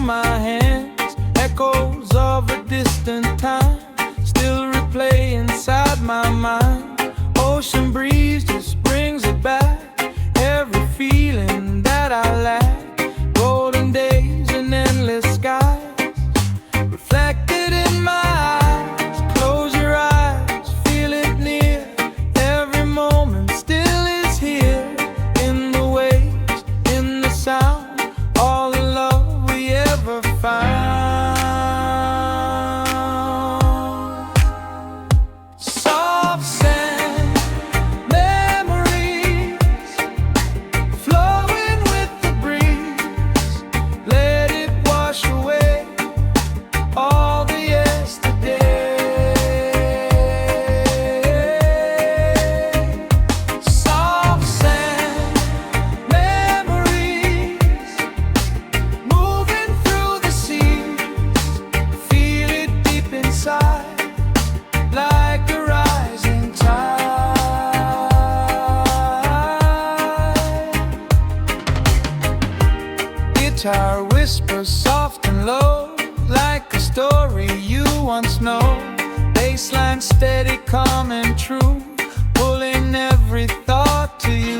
my hands, echoes of a distant time still replay inside my mind. Ocean breeze just brings it back, every feeling that I lack. Golden days and endless skies reflected in my eyes. Close your eyes, feel it near, every moment still is here. In the waves, in the sound, all the love we ever found. Soft sand, memories flowing with the breeze. Let it wash away all the yesterday. Soft sand, memories moving through the seas. Feel it deep inside, like a rising tide. Guitar whispers soft and low, like a story you once know. Bassline steady, calm and true, pulling every thought to you.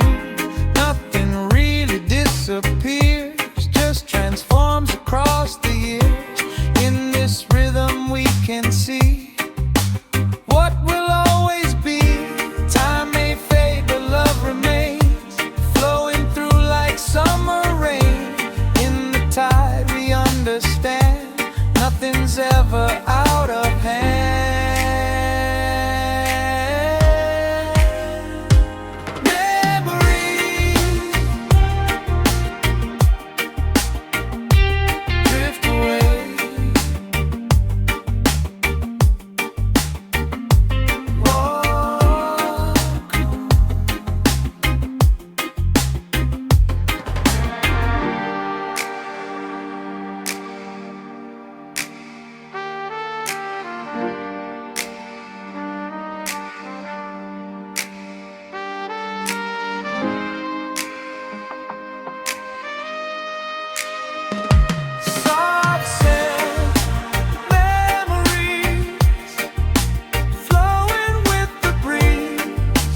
Nothing really disappears, just transforms across the years. In this rhythm we can see what will always be. Time may fade, but love remains, flowing through like summer rain. In the tide we understand, nothing's ever out of hand. Memories drift away. Soft sand, memories flowing with the breeze.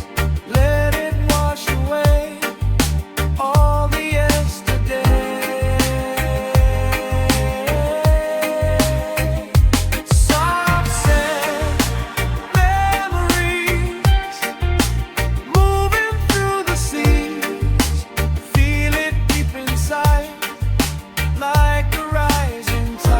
Let it wash away all the yesterday. Soft sand, memories moving through the seas. Feel it deep inside, like a rising tide.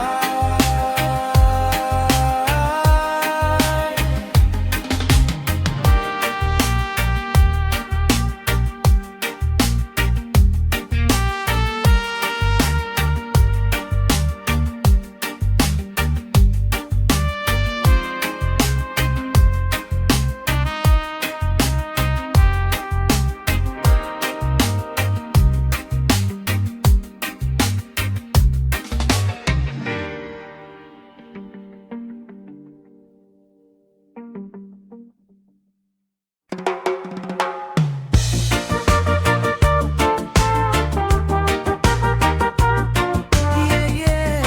Yeah, yeah.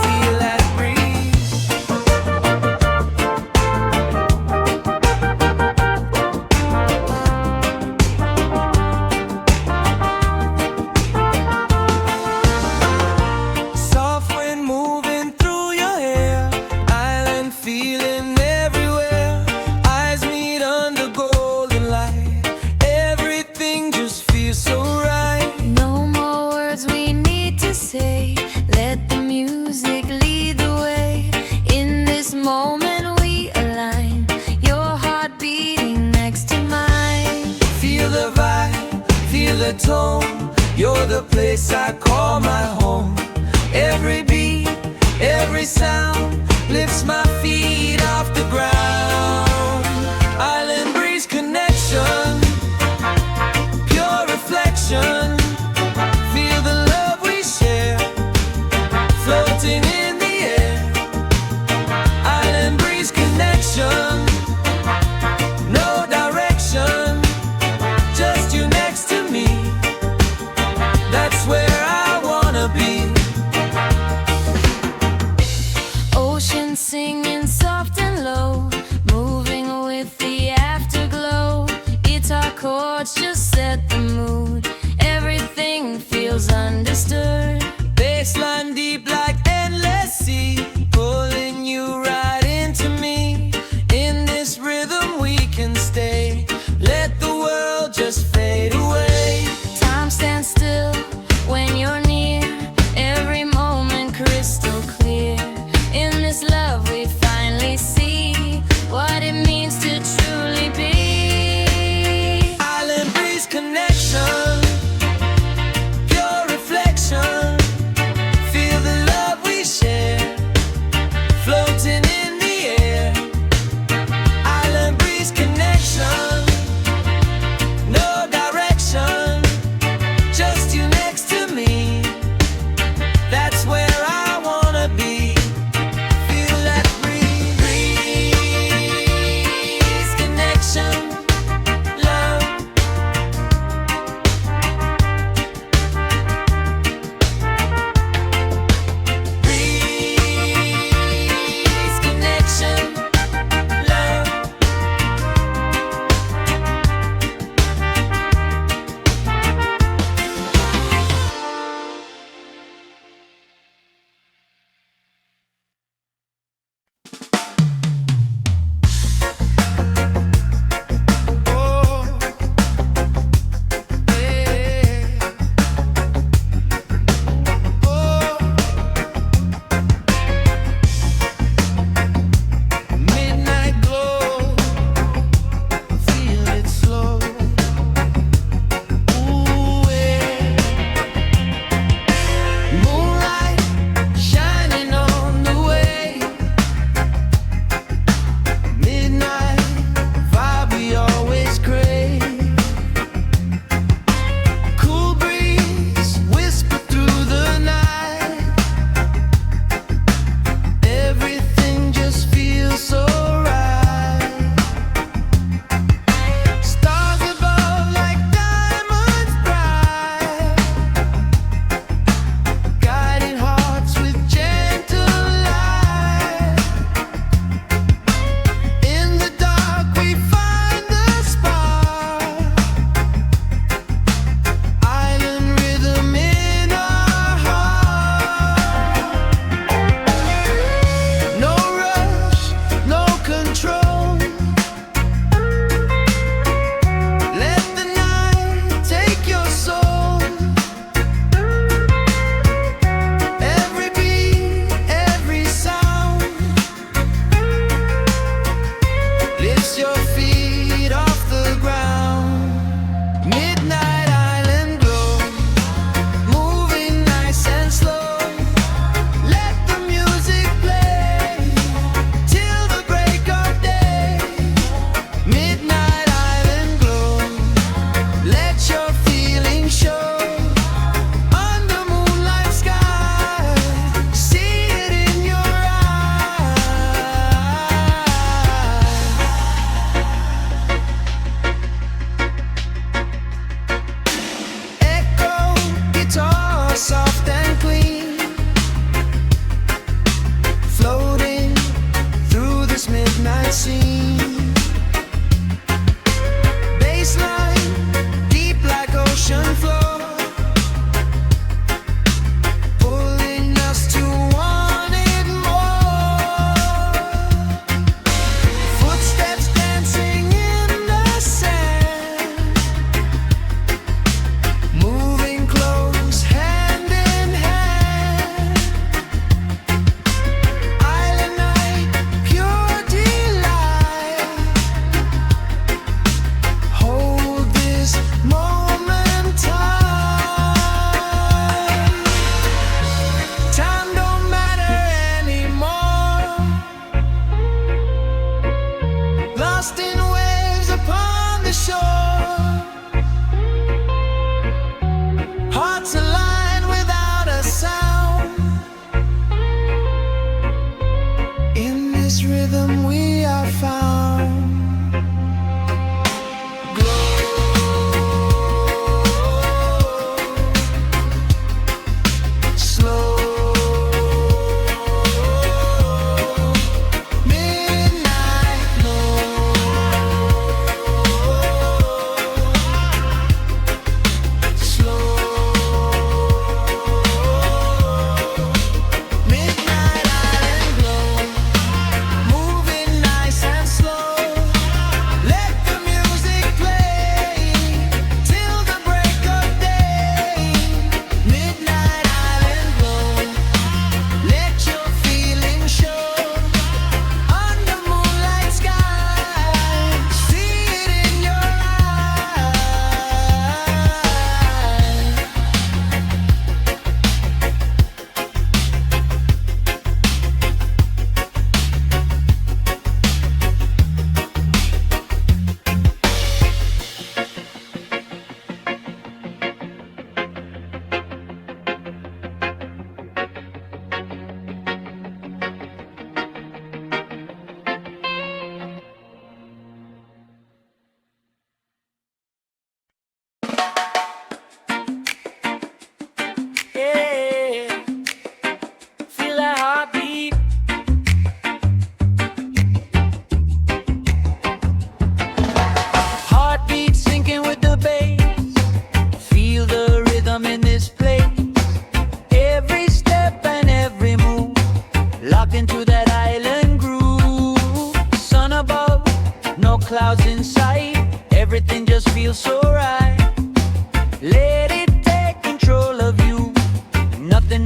Feel that breeze. Soft wind moving through your hair, island feeling everywhere. Eyes meet under golden light, everything just feels so right. No more words we need to say. Let the music lead the way. In this moment we align, your heart beating next to mine. Feel the vibe, feel the tone. You're the place I call my home. Every beat, every sound lifts my feet off the ground. Island breeze connection, pure reflection. Feel the love we share, floating in the air. Island breeze connection, no direction, just you next to me.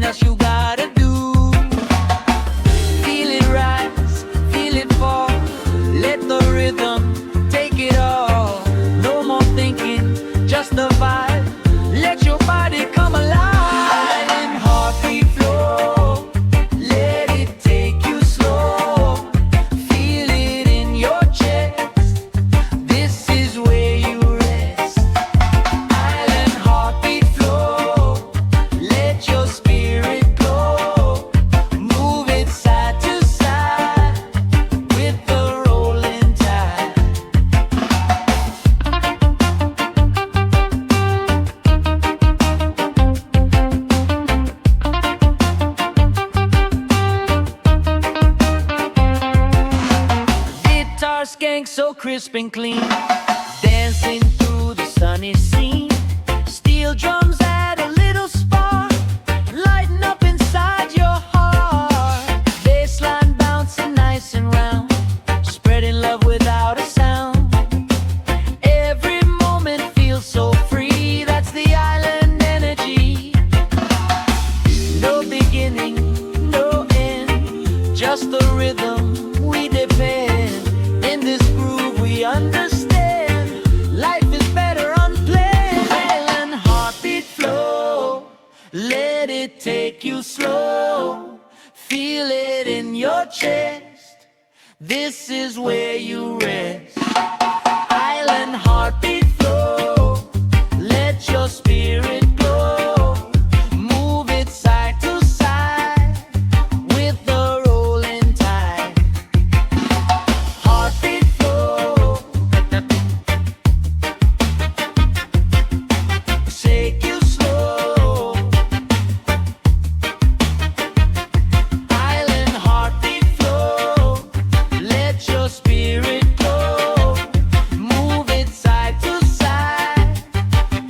else you gotta do. Feel it rise, feel it fall. Let the rhythm take it all. No more thinking, just the vibe. Let your body come alive. And heartbeat flow. Let it take you slow. Feel it in your chest. This is where you rest. Island heartbeat flow. Let your spirit glow. Move it side to side with the rolling tide. Guitar skank so crisp and clean, dancing through the sunny scene. Steel drums add a little spark, lighten up inside your heart. Bassline bouncing nice and round, spreading love without a sound. Every moment feels so free, that's the island energy. No beginning, no end, just the rhythm we depend. In this groove we understand, life is better unplanned. Island heartbeat flow, let it take you slow. Feel it in your chest, this is where you rest. Island heartbeat flow, let your spirit glow. Move it side to side with the rolling tide. Heartbeat flow, take you slow. Island heartbeat flow, let your spirit glow. Move it side to side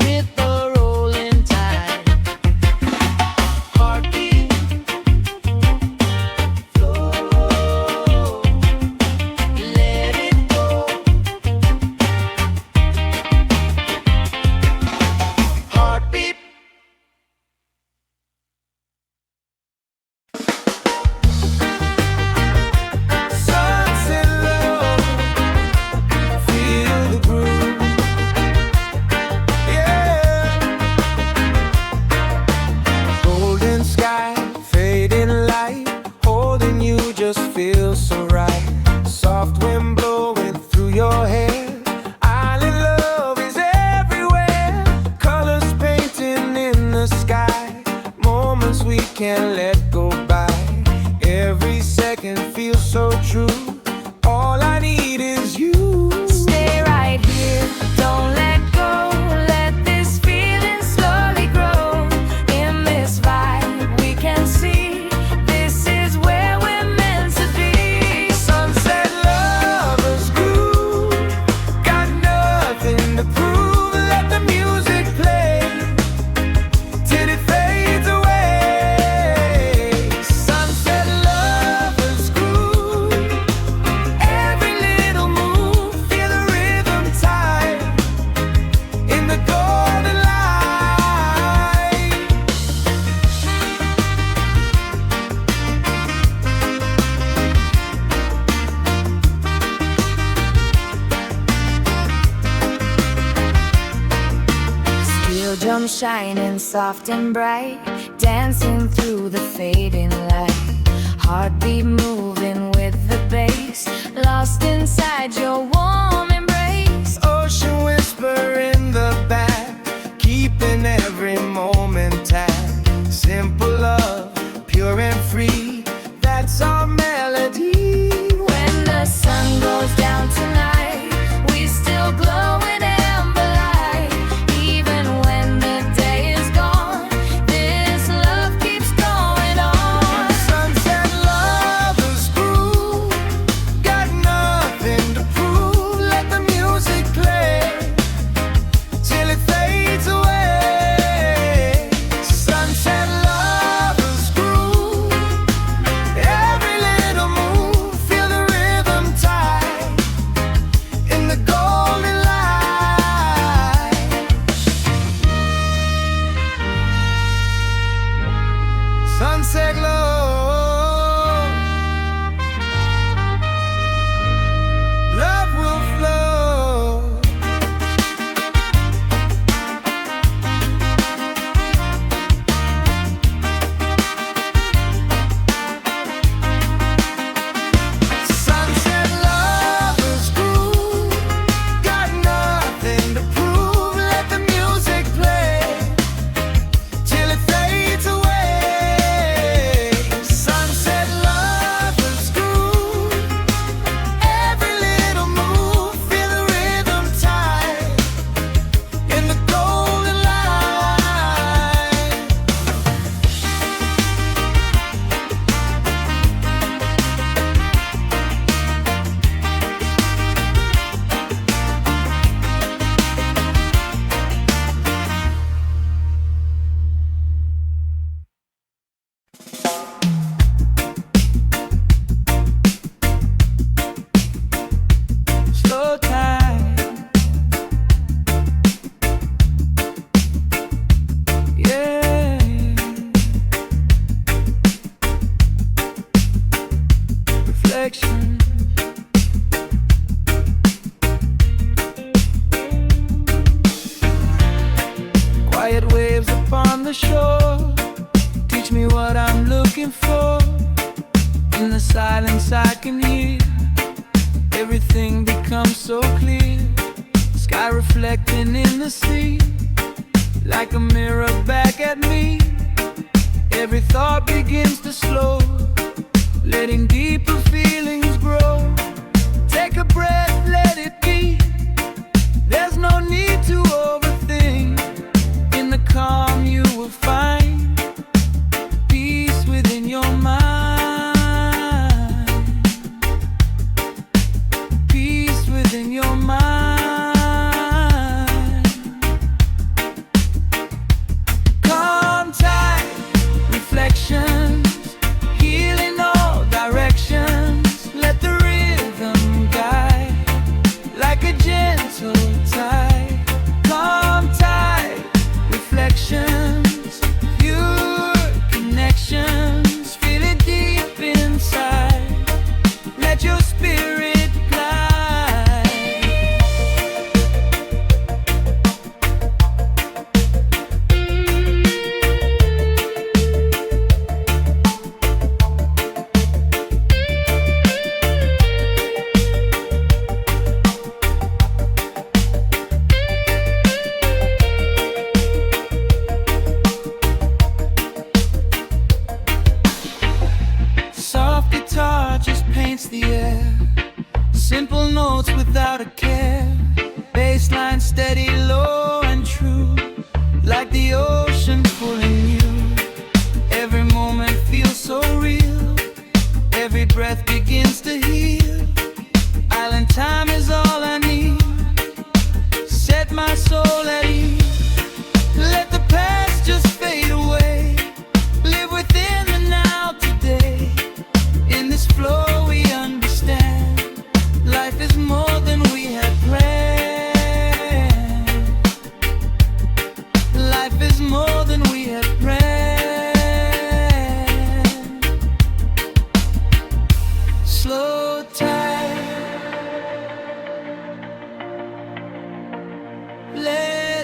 with the rolling tide. Heartbeat flow, let it go. Heartbeat. Sunset low, feel the groove, yeah. Golden sky, fading light, holding you just feels so right. Soft wind blowing through your hair. Island love is everywhere. Colors painting in the sky. Moments we can't let go by. Every second feels so true. All I need is you. Stay right here, don't let go. Let this feeling slowly grow. In this vibe we can see, this is where we're meant to be. Sunset lovers groove, got nothing to prove. Let the music play till it fades away. Sunset lovers groove, every little move, feel the rhythm tide in the golden light. Steel drum shining soft and bright, dancing through the fading light. Heartbeat moving with the bass, lost inside your warm embrace. Ocean whisper in the back, keeping every moment tagged. Simple love, pure and free, that's our melody. When the sun goes down tonight, we still glow in amber light. Even when the day is gone, this love keeps going on. Sunset lovers groove, got nothing to prove. Let the music play till it fades away. Sunset lovers sunset glow, love will flow. Sunset lovers groove, got nothing to prove. Let the music play till it fades away. Sunset lovers groove, every little move, feel the rhythm tight in the golden light. Slow time, yeah. Reflection, quiet waves upon the shore, teach me what I'm looking for. In the silence I can hear, everything becomes so clear. Sky reflecting in the sea, like a mirror back at me. Every thought begins to slow, letting deeper feelings grow. Take a breath, let it be. There's no need to overthink. In the calm you will find peace within your mind. Peace within your mind. Calm tide, reflections, healing all directions. Let the rhythm guide like a gentle tide. Calm tide, reflections, pure connections. Feel it deep inside. Let your spirit glide. Soft guitar just paints the air, simple notes without a care. Bassline steady, low and true, like the ocean pulling you. Every moment feels so real, every breath begins to heal. Island time is all I need, set my soul at ease. Let the past just fade away, live within the now today. In this flow we understand, life is more than we had planned. Life is more than we had planned. Slow tide, let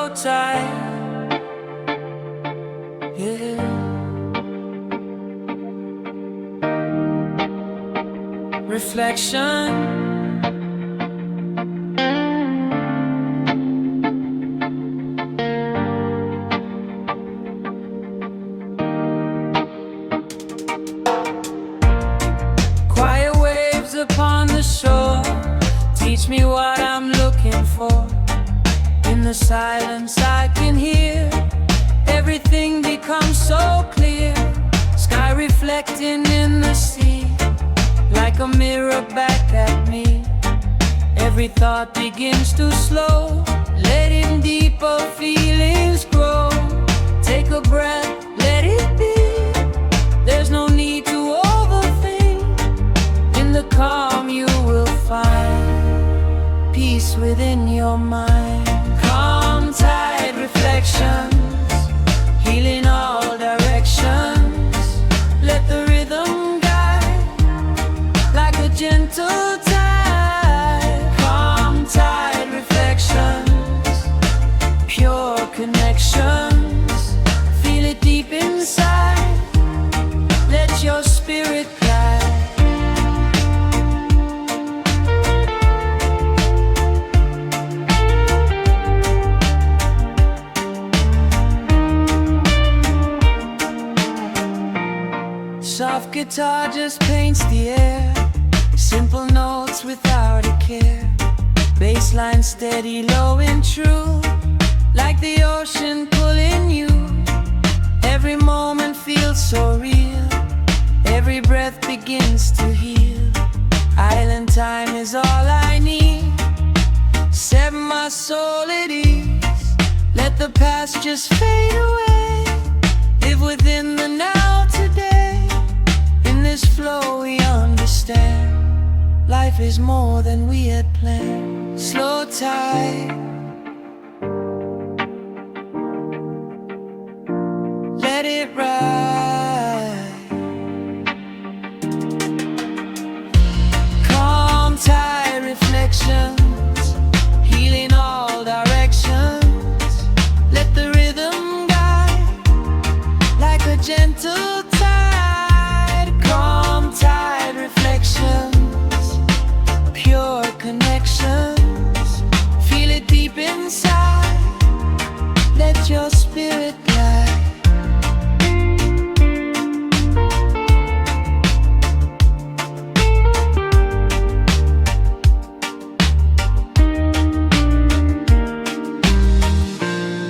slow tide. Yeah. Reflection. Quiet waves upon the shore teach me what I'm looking for. In the silence I can hear everything becomes so clear. Sky reflecting in the sea like a mirror back at me. Every thought begins to slow, letting deeper feelings grow. Take a breath, let it be. There's no need to overthink. In the calm you will find peace within your mind. Calm tide reflections, healing all directions. Let the rhythm guide like a gentle tide. Calm tide reflections, pure connections. Feel it deep inside, let your spirit guide. Soft guitar just paints the air, simple notes without a care. Bassline steady, low and true, like the ocean pulling you. Every moment feels so real, every breath begins to heal. Island time is all I need, set my soul at ease. Let the past just fade away, live within the now today. In this flow we understand, life is more than we had planned. Slow tide, let it ride. Calm tide reflections, healing all directions. Let the rhythm guide like a gentle tide. Calm tide reflections, pure connections. Feel it deep inside, let your spirit guide.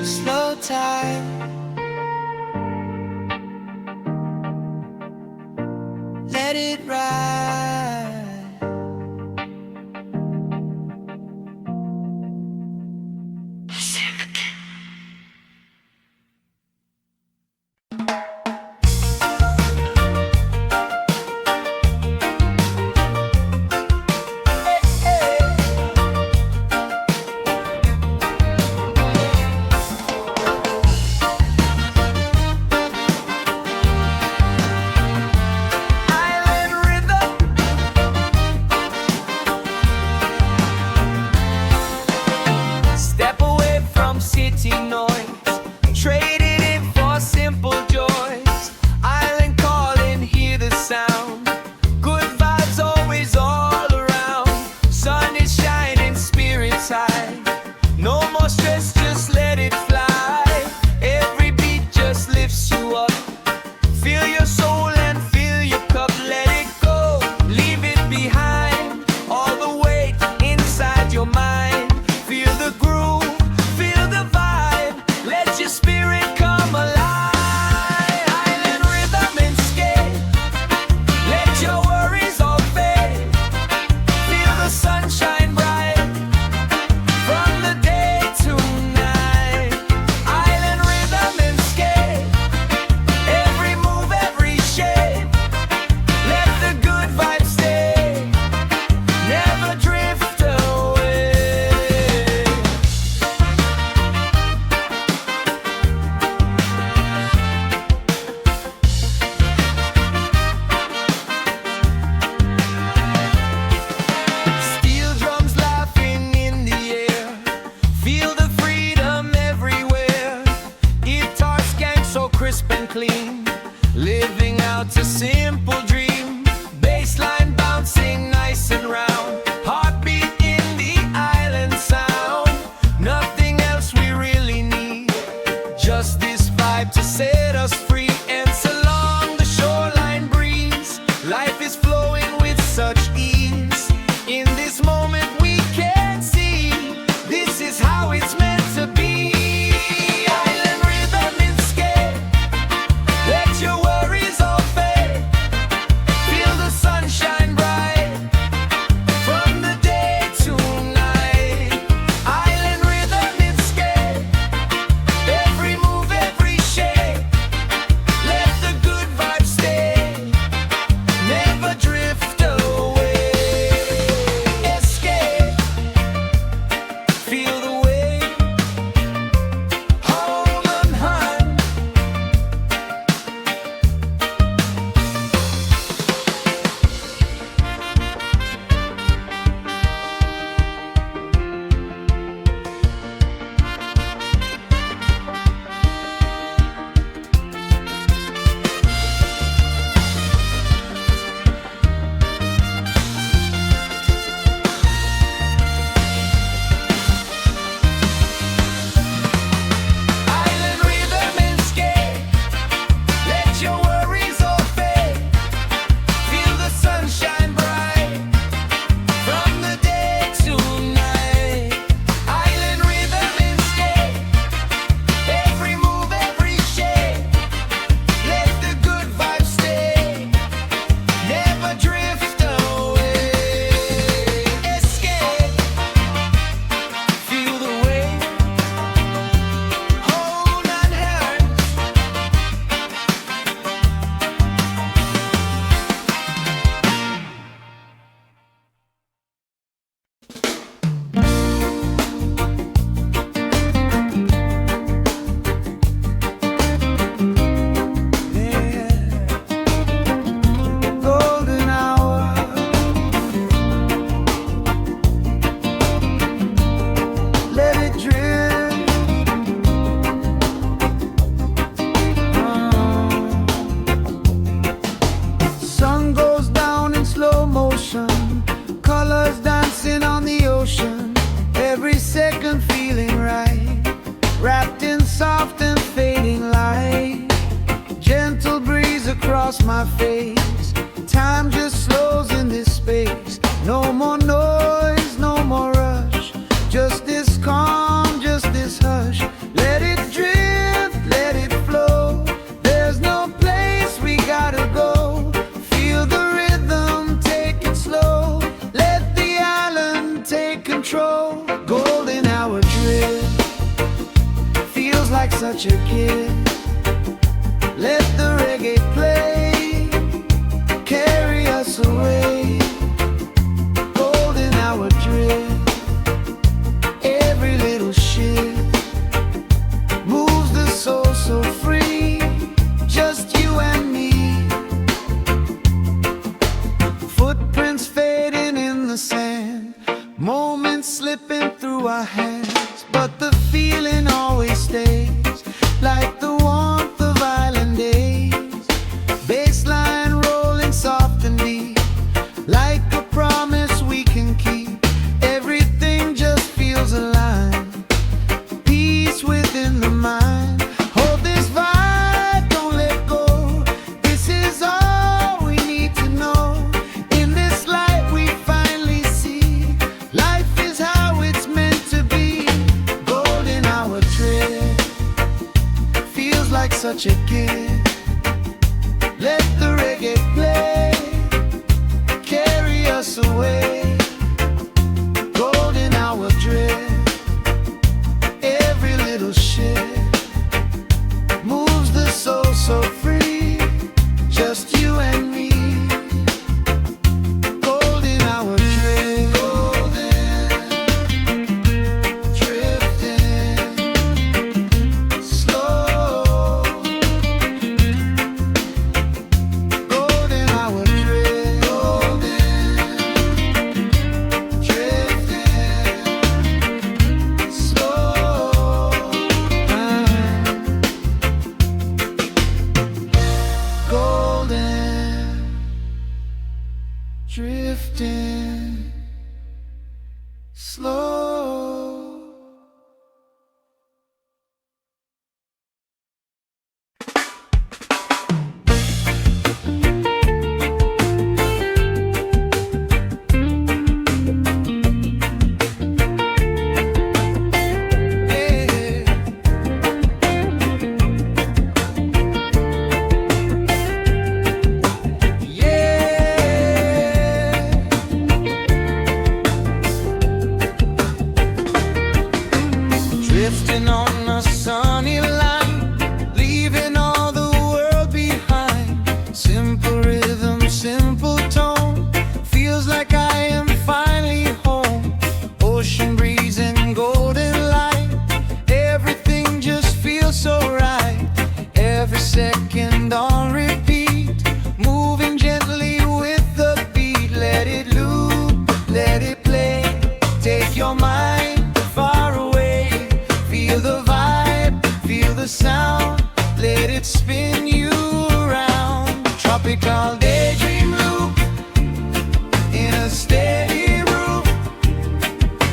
Slow tide, let it ride. Island rhythm, across my face. Time just slows in this space. No more noise, no more rush. Just this calm, just this hush. Let it drift, let it flow. There's no place we gotta go. Feel the rhythm, take it slow. Let the island take control. Golden hour drift, feels like such a kid. Let the reggae play, carry us away. Golden hour drift, every little shift moves the soul so free. Just you and me. Footprints fading in the sand, moments slipping through our hands, but the feeling always stays, like the warmth of island days. Bassline rolling soft and deep, like a promise we can keep. Everything just feels aligned, peace within the mind. Hold this vibe, don't let go. This is all we need to know. In this light we finally see, life is how it's meant to be. Golden hour trip, feels like such a gift. Let the reggae play, carry us away. Golden hour drift, every little shift moves the soul so free. Just you and me. Golden hour drift, golden, drifting slow. Golden hour drift, golden, drifting slow. Golden, drifting slow. Drifting on a sunny line, leaving all the world behind. Simple rhythm, simple tone, feels like I am finally home. Ocean breeze and golden light, everything just feels so right. Every second on repeat, moving gently with the beat. Let it loop, let it play, take your mind far away. Feel the vibe, feel the sound, let it spin you around. Tropical daydream loop, in a steady groove.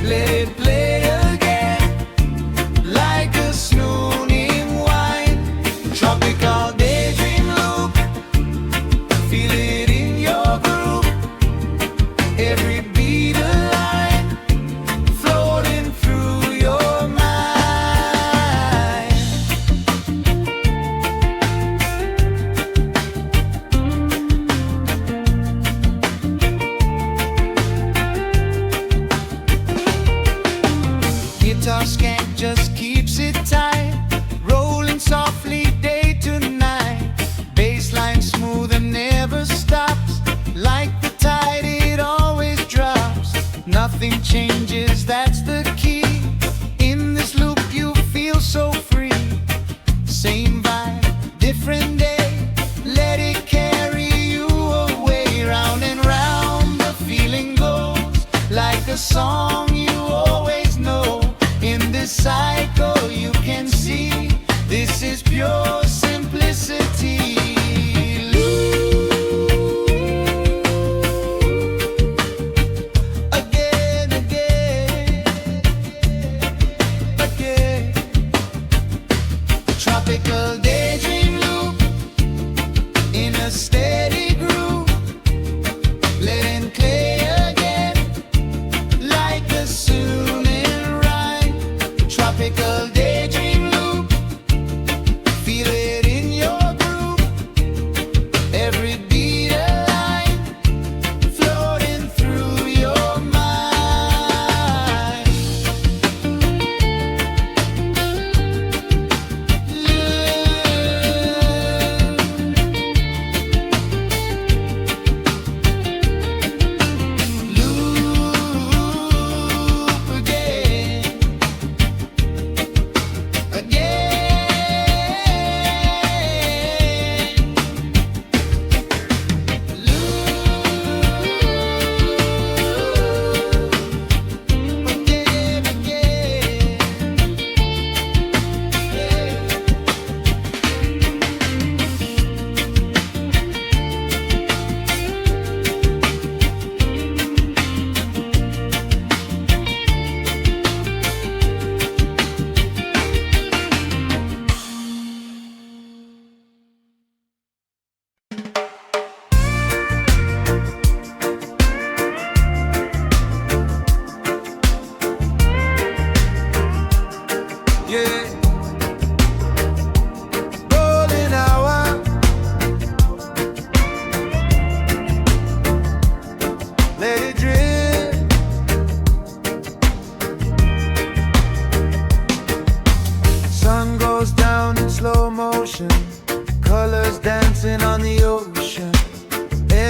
Let it play again, like a snooning wine. Tropical daydream loop, feel it in your groove. Every beat a line, floating through your mind. Guitar skank just keeps it tight, rolling softly day to night. Bassline smooth and never stops, like the tide it always drops. Nothing changes, that's the key. In this loop you feel so free. Same vibe, different day, let it carry you away. Round and round the feeling goes, like a song you always know. In this cycle you can see, this is pure simplicity. Again, again,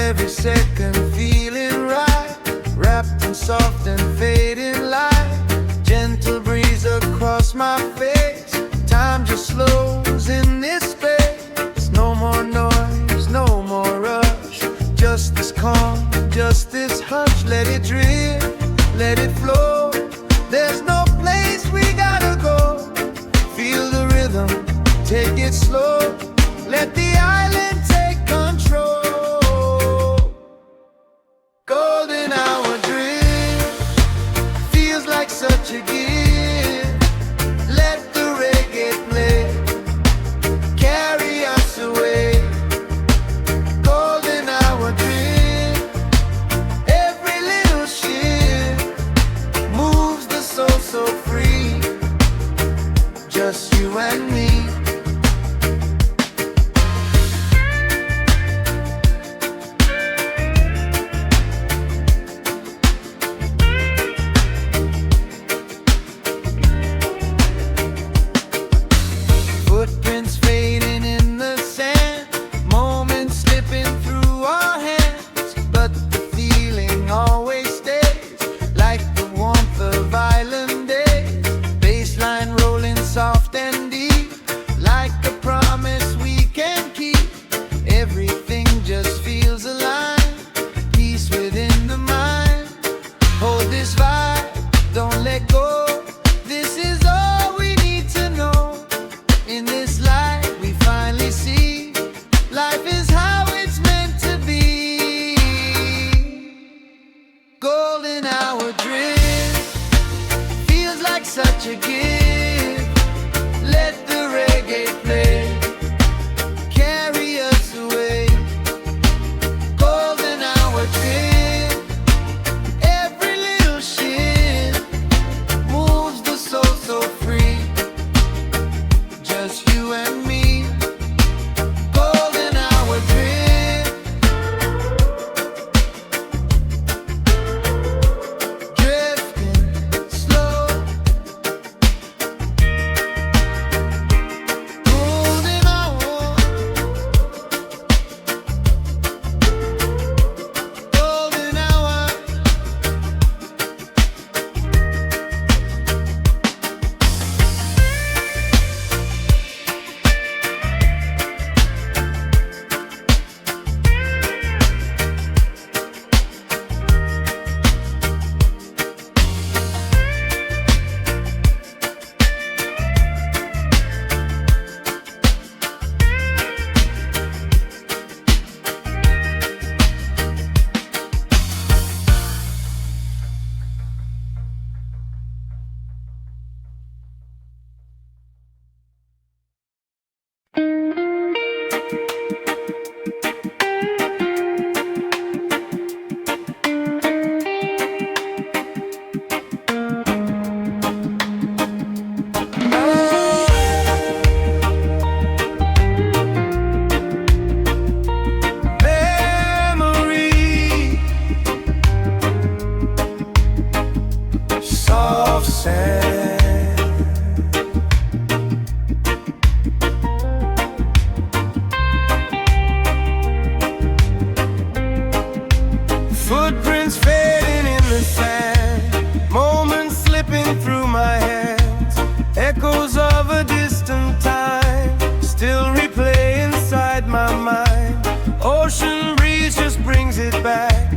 every second feeling right, wrapped in soft and fading light. Gentle breeze across my face, time just slows in this space. No more noise, no more rush, just this calm, just this hush. Let it drip, let it flow. There's no place we gotta go. Feel the rhythm, take it slow. Let the island take control. Golden hour drift, feels like such a gift. Let the reggae play, carry us away. Golden hour drift, every little shift moves the soul so free. Just you and me. Footprints fading in the sand, moments slipping through our hands, but the feeling always stays, like the warmth of island days. Bassline rolling soft and deep, like a promise we can keep. Everything just feels aligned, peace within the mind. Hold this vibe, don't let go. This is all we need to know. In this light we finally see, life is how it's meant to be. Golden hour drift, feels like such a gift. Let the reggae play, carry us away. Golden hour drift, every little shift moves the soul so free. Just you and me. Golden hour drift, drifting slow. Golden hour, golden hour. Memory, soft sand, footprints fading in the sand, moments slipping through my hands, echoes of a distant time still replay inside my mind. Ocean breeze just brings it back,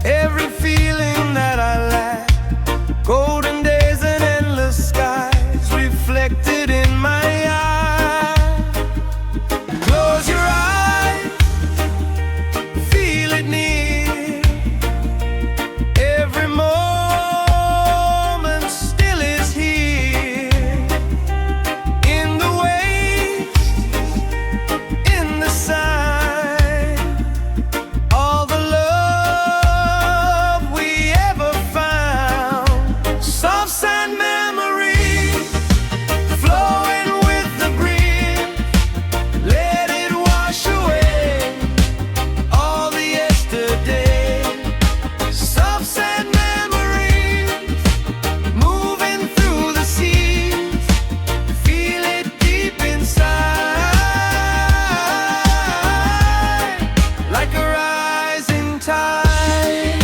every feeling that I lack. Golden days and endless skies reflected in my eyes. Close your eyes, feel it near, every moment tide.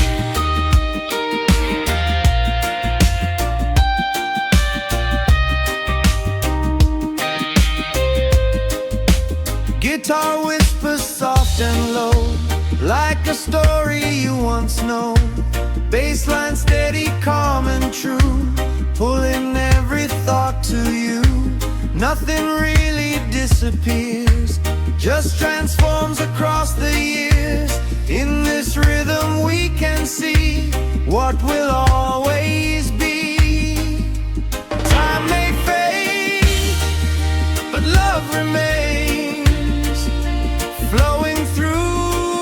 Guitar whispers soft and low, like a story you once know. Bassline steady, calm and true, pulling every thought to you. Nothing really disappears, just transforms across the years. In this rhythm we can see what will always be. Time may fade, but love remains, flowing through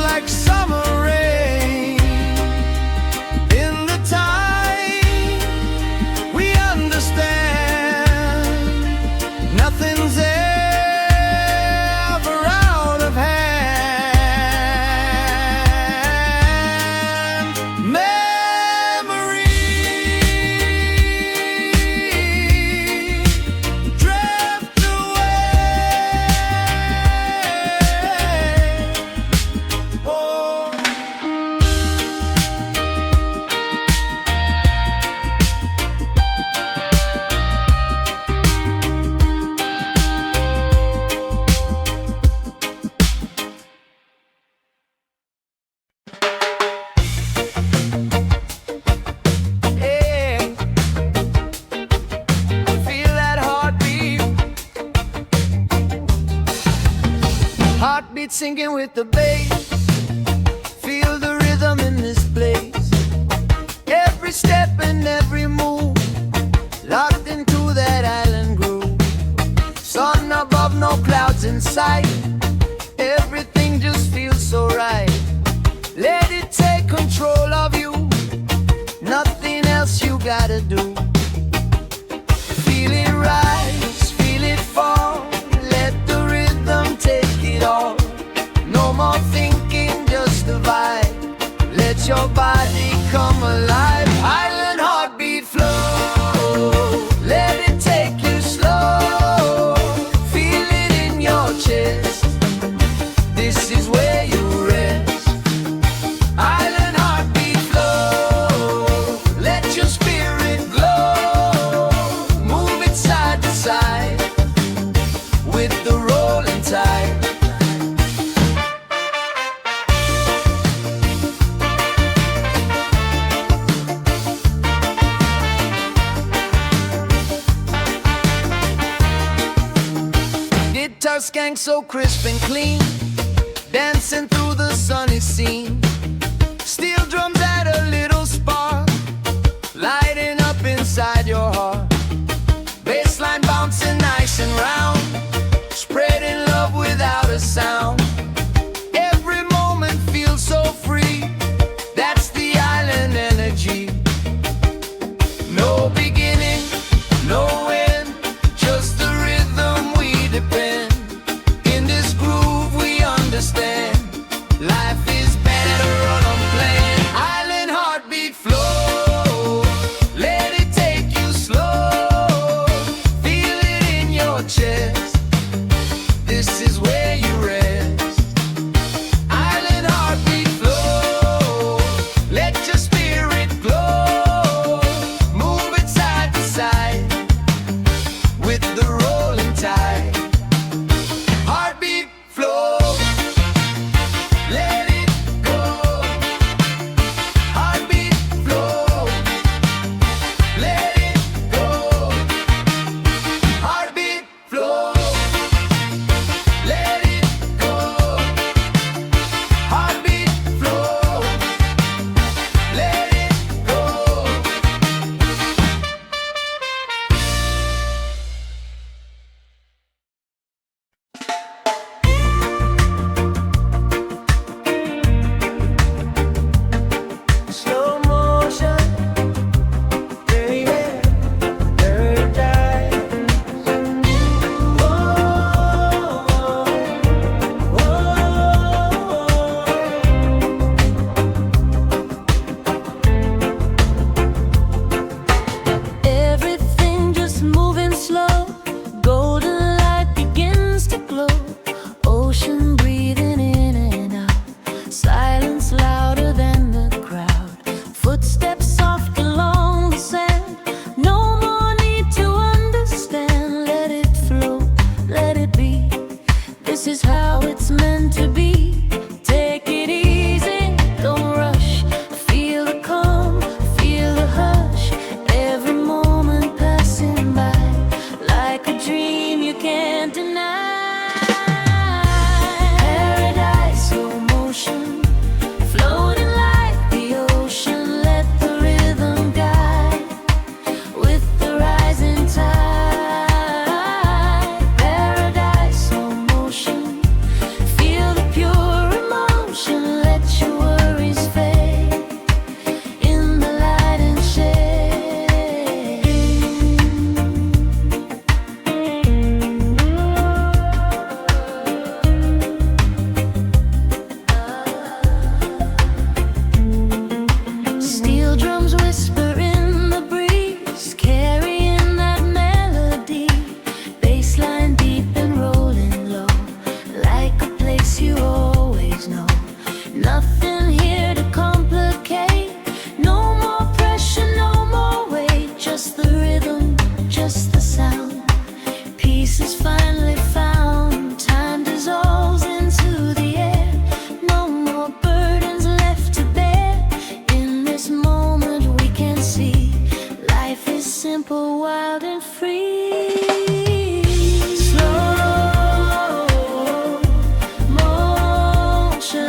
like summer rain. In the time we understand, nothing's ever out of hand. Memory drift away. Oh. Yeah. Feel that heartbeat. Heartbeat sinking with the bass. Feel the rhythm in this place. Every step and every move, locked into that island groove. Sun above, no clouds in sight. Everything just feels so right. Let it take control of you. Nothing else you gotta do. Feel it rise, feel it fall. Let the rhythm take it all. No more thinking, just the vibe. Let your body come alive. Island heartbeat flow. Let it take you slow. Feel it in your chest. This is where you rest. Island heartbeat flow. Let your spirit glow. Move it side to side with the rolling tide. Guitar skank so crisp and clean, dancing through the sunny scene. Steel drums add a little spark, lighting up inside your heart. Bassline bouncing nice and round, spreading love without a sound. Every moment feels so free, that's the island energy. No beginning, no end, just the rhythm we depend. In this groove we understand, life is better on unplanned. Island heartbeat flow. Let it take you slow. Feel it in your chest. This is where you rest. Island heartbeat flow. Let your spirit glow. Move it side to side with the rolling tide. Heartbeat flow. Let it go. Nothing here to complicate. No more pressure, no more weight. Just the rhythm, just the sound. Peace is finally found. Time dissolves into the air. No more burdens left to bear. In this moment we can see life is simple, wild and free. Slow motion,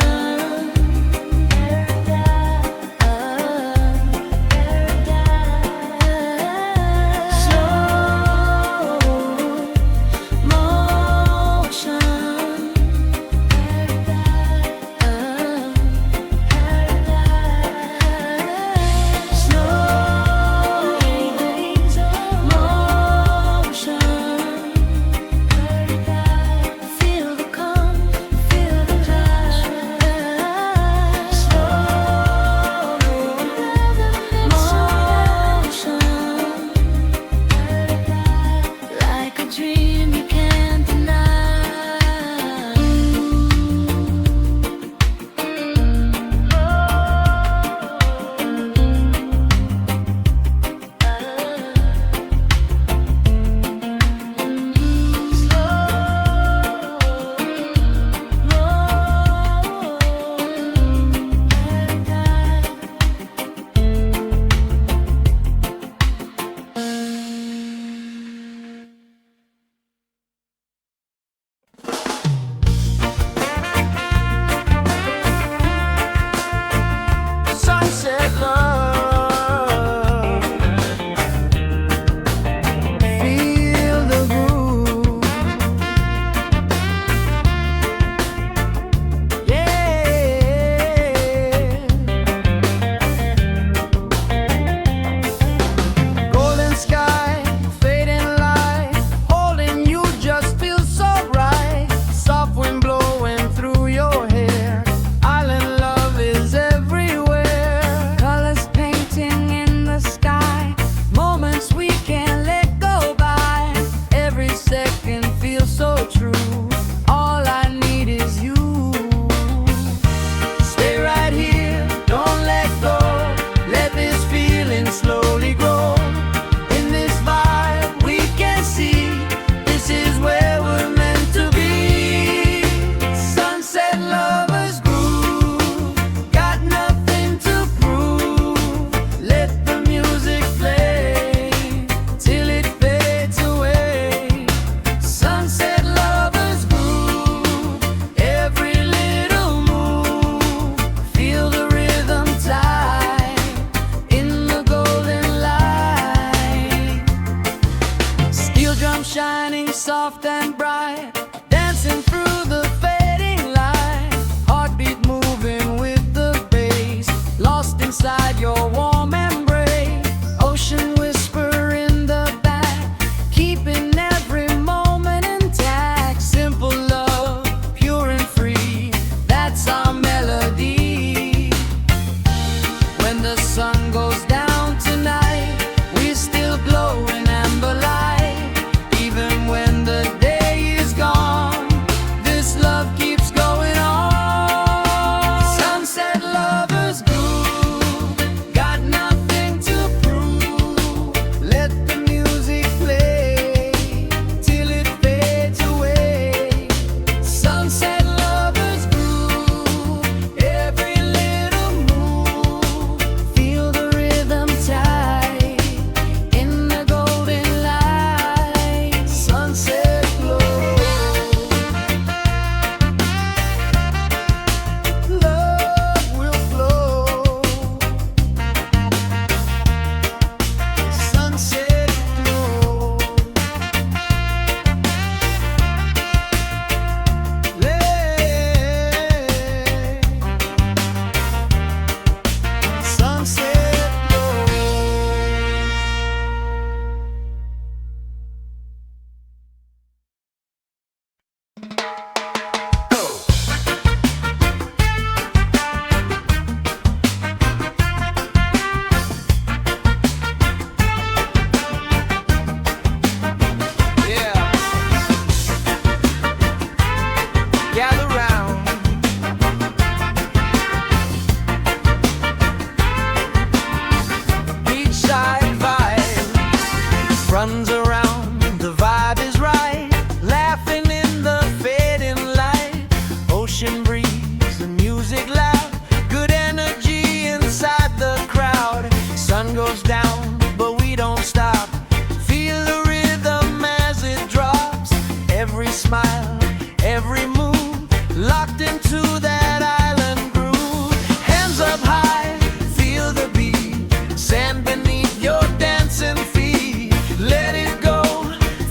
smile, every move locked into that island groove. Hands up high, feel the beat, sand beneath your dancing feet. Let it go,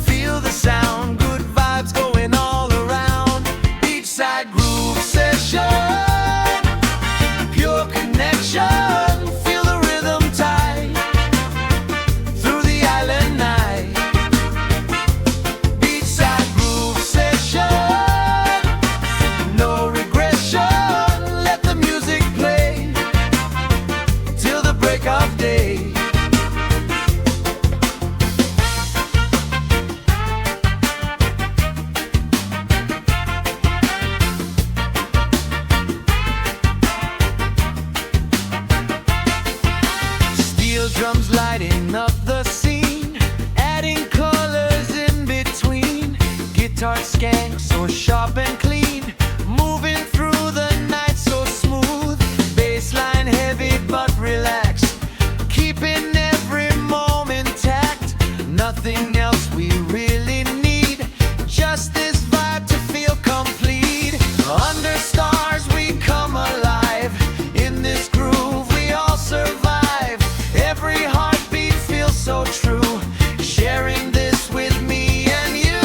feel the sound, good vibes going all around. Beachside groove session, pure connection. Feel the rhythm tight through the island night. Beachside groove session, no regression. Let the music play till the break of day. Steel drums lighting up the scene, adding colors in between. Guitar skank so sharp and clean, moving through the night so smooth. Bassline heavy but relaxed, keeping every moment tact. Nothing else we really need, just this vibe to feel complete. Under stars we come alive, in this groove we all survive. Every heartbeat feels so true, sharing this with me and you.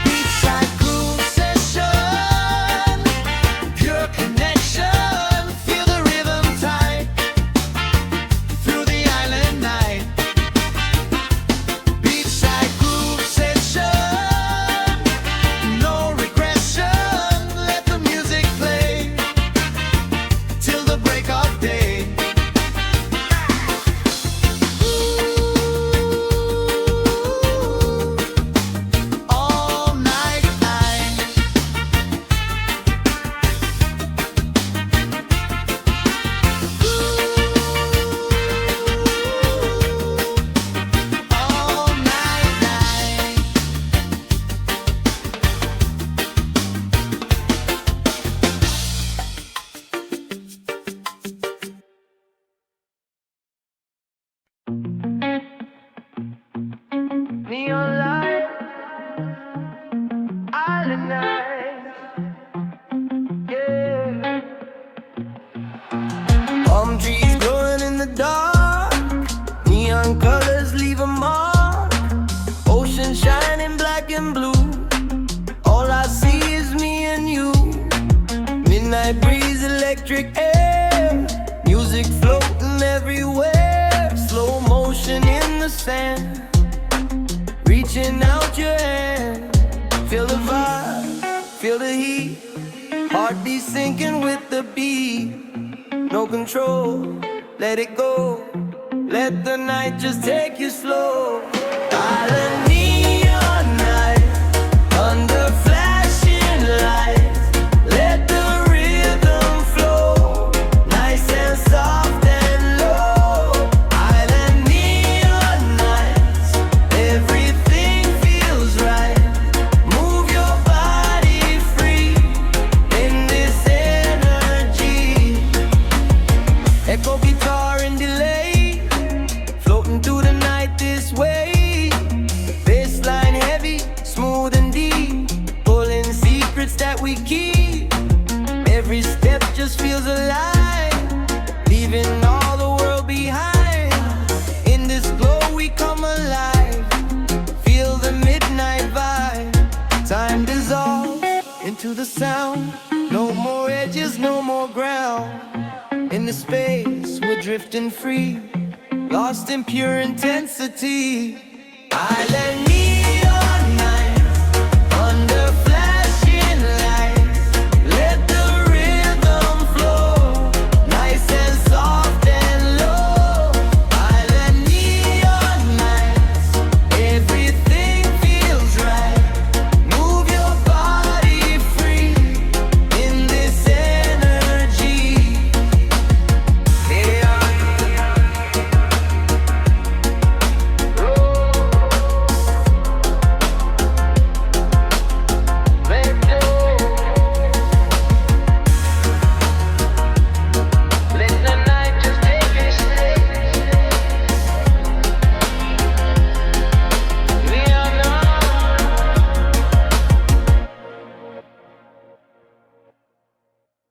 Beachside groove session, pure connection. Feel the rhythm tight through the island night. Beachside groove session, no regression. Let the music play till the break of day. All night, all night. Neon light, island night, yeah. Palm trees glowing in the dark, neon colors leave a mark. Ocean shining black and blue, all I see is me and you. Midnight breeze, electric air, music floating everywhere. Slow motion in the sand, reaching out your hand. Feel the vibe, feel the heat, heartbeat sinking with the beat. No control, let it go, let the night just take you slow. Island neon night, under flashing lights. Let the rhythm flow, nice and soft and low. Island neon nights, everything feels right. Move your body free in this energy. Echo guitar and delay, floating through the night this way. Bassline heavy, smooth and deep, pulling secrets that we keep. Every step just feels alive, leaving all the world behind. In this glow we come alive, feel the midnight vibe. Time dissolves into the sound, no more edges, no more ground. In the space we're drifting free, lost in pure intensity. Island